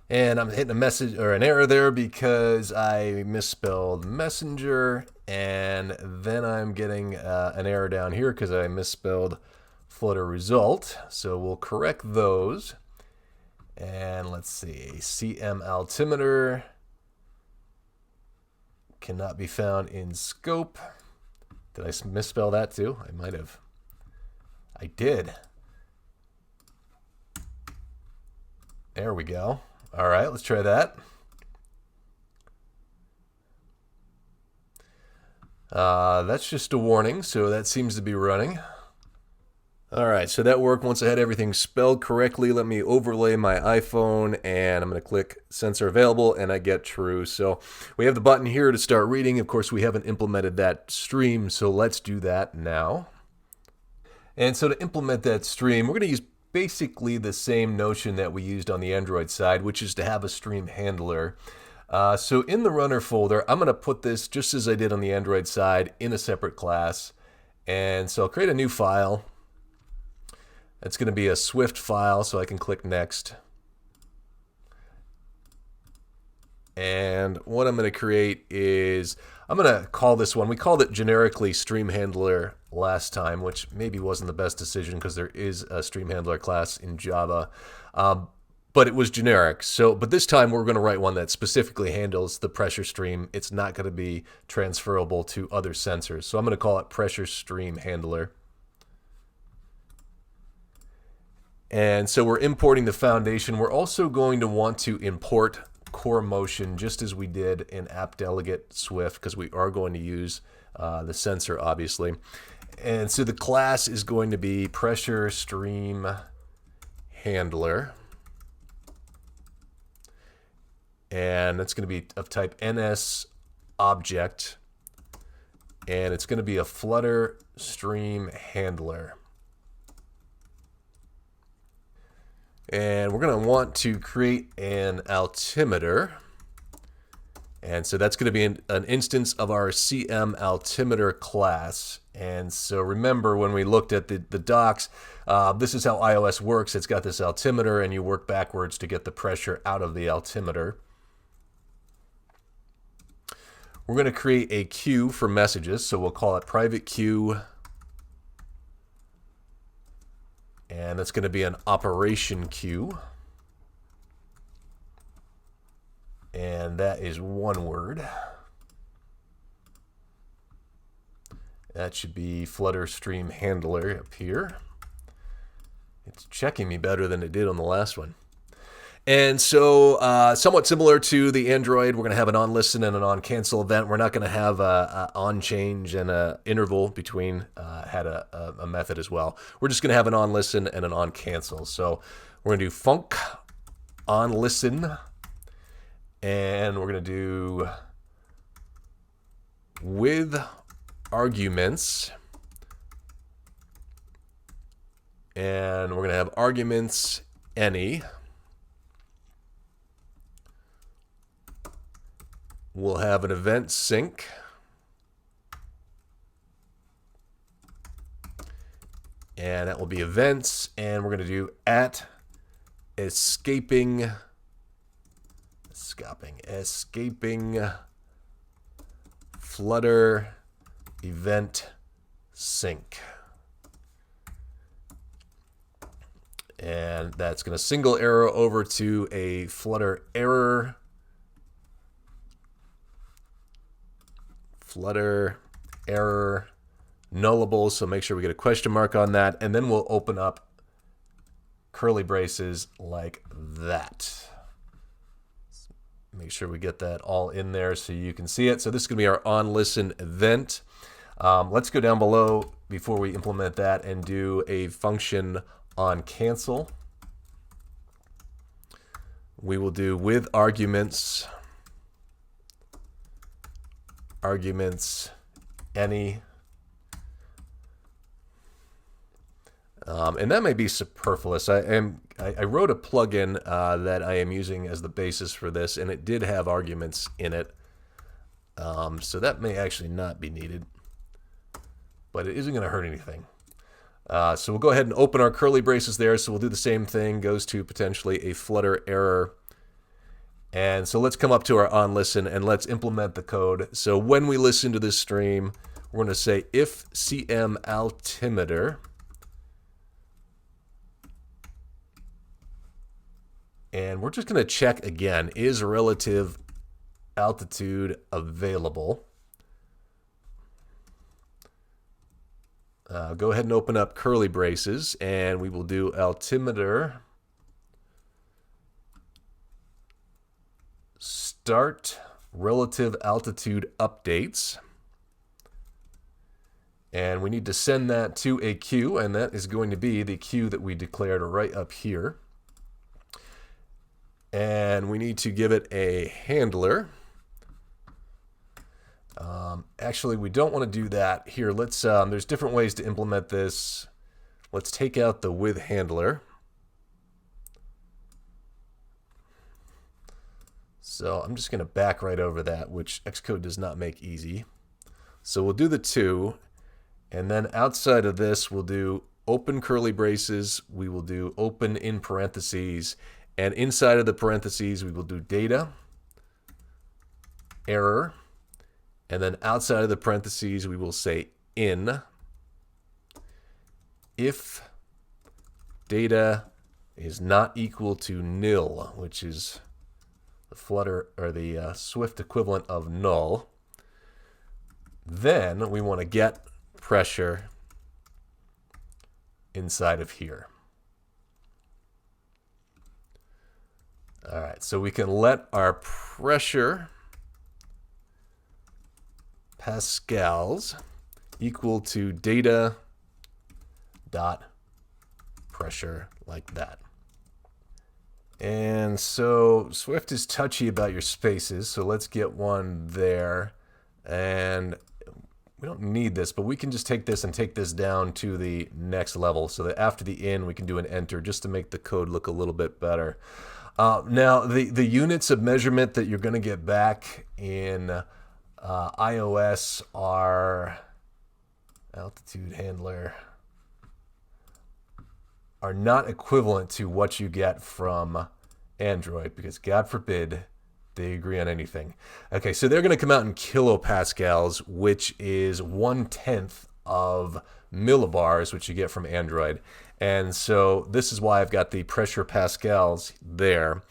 And I'm hitting a message or an error there because I misspelled messenger, and then I'm getting an error down here because I misspelled Flutter result. So we'll correct those. And let's see, CM altimeter cannot be found in scope. Did I misspell that too? I might have. I did. There we go. All right, let's try that. That's just a warning, so that seems to be running. All right, so that worked. Once I had everything spelled correctly, let me overlay my iPhone, and I'm going to click sensor available, and I get true. So we have the button here to start reading. Of course, we haven't implemented that stream, so let's do that now. And so to implement that stream, we're going to use basically the same notion that we used on the Android side, which is to have a stream handler. So in the runner folder, I'm going to put this, just as I did on the Android side, in a separate class. And so I'll create a new file. It's going to be a Swift file, so I can click Next. And what I'm going to create is, I'm going to call this one, we called it generically Stream Handler last time, which maybe wasn't the best decision because there is a Stream Handler class in Java. But it was generic. But this time we're going to write one that specifically handles the pressure stream. It's not going to be transferable to other sensors. So I'm going to call it Pressure Stream Handler. And so we're importing the foundation. We're also going to want to import core motion just as we did in app delegate Swift, because we are going to use the sensor, obviously. And so the class is going to be Pressure Stream Handler. And it's going to be of type NS object. And it's going to be a Flutter Stream Handler. And we're going to want to create an altimeter. And so that's going to be an instance of our CM altimeter class. And so remember, when we looked at the docs, this is how iOS works. It's got this altimeter, and you work backwards to get the pressure out of the altimeter. We're going to create a queue for messages. So we'll call it private queue. And that's going to be an operation queue. And that is one word. That should be Flutter Stream Handler up here. It's checking me better than it did on the last one. And so somewhat similar to the Android, we're going to have an on-listen and an on-cancel event. We're not going to have a on-change and an interval between, had a method as well. We're just going to have an on-listen and an on-cancel. So we're going to do func on-listen, and we're going to do with arguments, and we're going to have arguments any. We'll have an event sync. And that will be events. And we're going to do at escaping Flutter event sync. And that's going to single arrow over to a Flutter error. Flutter error nullable. So make sure we get a question mark on that. And then we'll open up curly braces like that. Make sure we get that all in there so you can see it. So this is going to be our onListen event. Let's go down below before we implement that and do a function on cancel. We will do with arguments any. And that may be superfluous. I wrote a plugin that I am using as the basis for this, and it did have arguments in it. So that may actually not be needed, but it isn't going to hurt anything. So we'll go ahead and open our curly braces there. So we'll do the same thing, goes to potentially a Flutter error. And so let's come up to our onListen and let's implement the code. So when we listen to this stream, we're going to say if cm altimeter, and we're just going to check again, is relative altitude available? Go ahead and open up curly braces, and we will do altimeter start relative altitude updates. And we need to send that to a queue, and that is going to be the queue that we declared right up here. And we need to give it a handler. Actually, we don't want to do that here. Let's. There's different ways to implement this. Let's take out the with handler. So I'm just going to back right over that, which Xcode does not make easy. So we'll do the to, and then outside of this, we'll do open curly braces. We will do open in parentheses, and inside of the parentheses, we will do data, error, and then outside of the parentheses, we will say in if data is not equal to nil, which is the Flutter or the Swift equivalent of null. Then we want to get pressure inside of here. All right, so we can let our pressure pascals equal to data dot pressure like that. And so Swift is touchy about your spaces, so let's get one there. And we don't need this, but we can just take this and take this down to the next level so that after the in, we can do an enter just to make the code look a little bit better. Now, the units of measurement that you're going to get back in iOS are altitude handler are not equivalent to what you get from Android, because God forbid they agree on anything. Okay, so they're going to come out in kilopascals, which is 1/10 of millibars, which you get from Android. And so this is why I've got the pressure pascals there.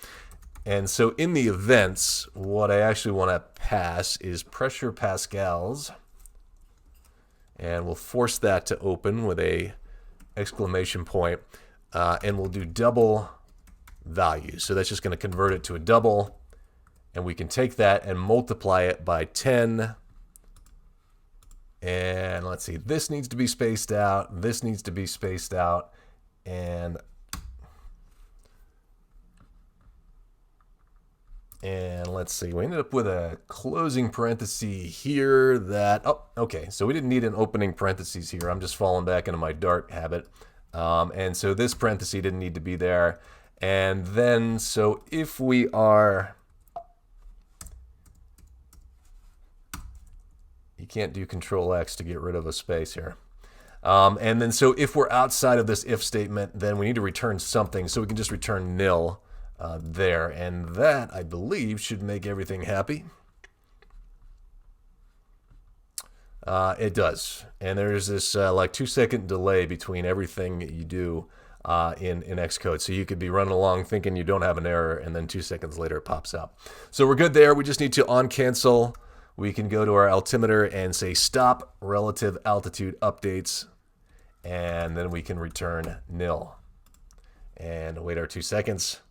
And so in the events, what I actually want to pass is pressure pascals. And we'll force that to open with a exclamation point. And we'll do double value. So that's just going to convert it to a double. And we can take that and multiply it by 10. And let's see, this needs to be spaced out. This needs to be spaced out. And let's see, we ended up with a closing parenthesis here that, oh, okay, so we didn't need an opening parentheses here. I'm just falling back into my Dart habit. And so this parenthesis didn't need to be there. And then, so if we are, you can't do Control X to get rid of a space here. And then so if we're outside of this if statement, then we need to return something. So we can just return nil there. And that, I believe, should make everything happy. It does. And there's this like 2-second delay between everything that you do in Xcode. So you could be running along thinking you don't have an error, and then 2 seconds later it pops up. So we're good there. We just need to on cancel. We can go to our altimeter and say stop relative altitude updates, and then we can return nil. And wait our 2 seconds,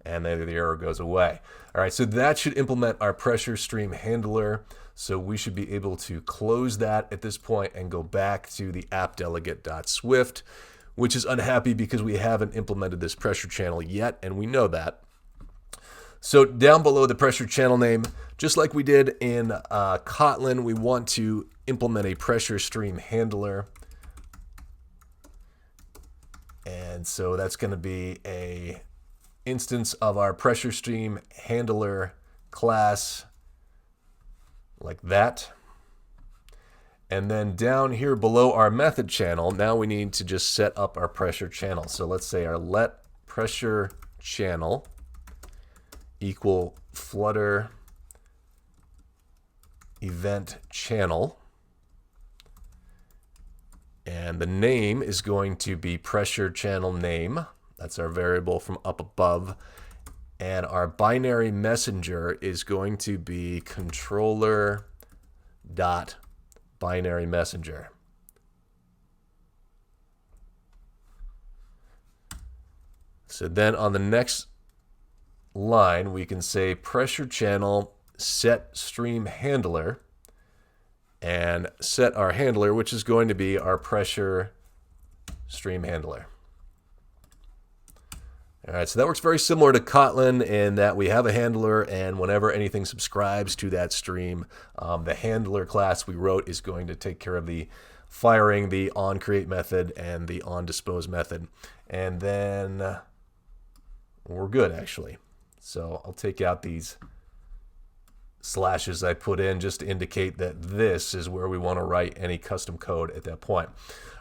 and then the error goes away. All right, so that should implement our pressure stream handler. So we should be able to close that at this point and go back to the app-delegate.swift, which is unhappy because we haven't implemented this pressure channel yet, and we know that. So down below the pressure channel name, just like we did in Kotlin, we want to implement a pressure stream handler. And so that's going to be a instance of our pressure stream handler class like that. And then down here below our method channel, now we need to just set up our pressure channel. So let's say our let pressure channel equal Flutter event channel. And the name is going to be pressure channel name. That's our variable from up above. And our binary messenger is going to be controller dot binary messenger. So then on the next line, we can say pressure channel set stream handler, and set our handler, which is going to be our pressure stream handler. All right, so that works very similar to Kotlin in that we have a handler, and whenever anything subscribes to that stream, the handler class we wrote is going to take care of the firing the onCreate method and the onDispose method. And then we're good, actually. So I'll take out these slashes I put in just to indicate that this is where we want to write any custom code at that point.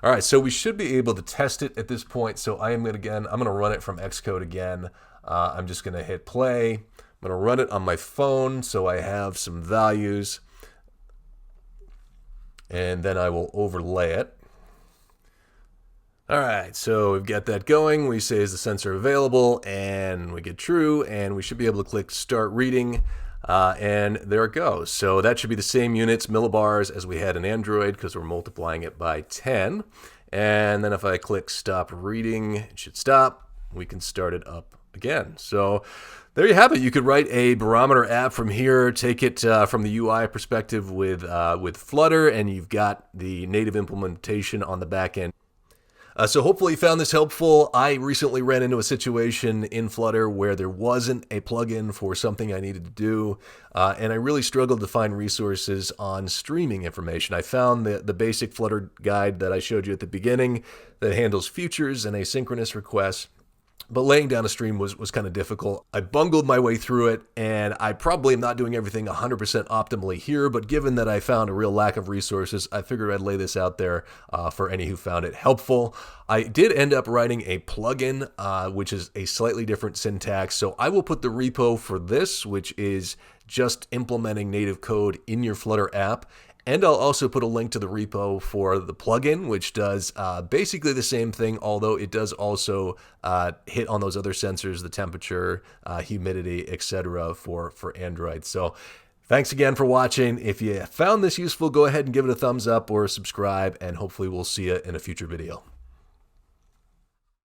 All right, so we should be able to test it at this point. So I'm going to run it from Xcode again. I'm just going to hit play. I'm going to run it on my phone so I have some values, and then I will overlay it. All right, so we've got that going. We say is the sensor available, and we get true, and we should be able to click start reading. And there it goes. So that should be the same units, millibars, as we had in Android because we're multiplying it by 10. And then if I click stop reading, it should stop. We can start it up again. So there you have it. You could write a barometer app from here, take it from the UI perspective with Flutter, and you've got the native implementation on the back end. So hopefully you found this helpful. I recently ran into a situation in Flutter where there wasn't a plugin for something I needed to do, and I really struggled to find resources on streaming information. I found the basic Flutter guide that I showed you at the beginning that handles futures and asynchronous requests, but laying down a stream was kind of difficult. I bungled my way through it, and I probably am not doing everything 100% optimally here, but given that I found a real lack of resources, I figured I'd lay this out there for any who found it helpful. I did end up writing a plugin, which is a slightly different syntax, so I will put the repo for this, which is just implementing native code in your Flutter app. And I'll also put a link to the repo for the plugin, which does basically the same thing, although it does also hit on those other sensors, the temperature, humidity, etc. for Android. So thanks again for watching. If you found this useful, go ahead and give it a thumbs up or subscribe, and hopefully we'll see you in a future video.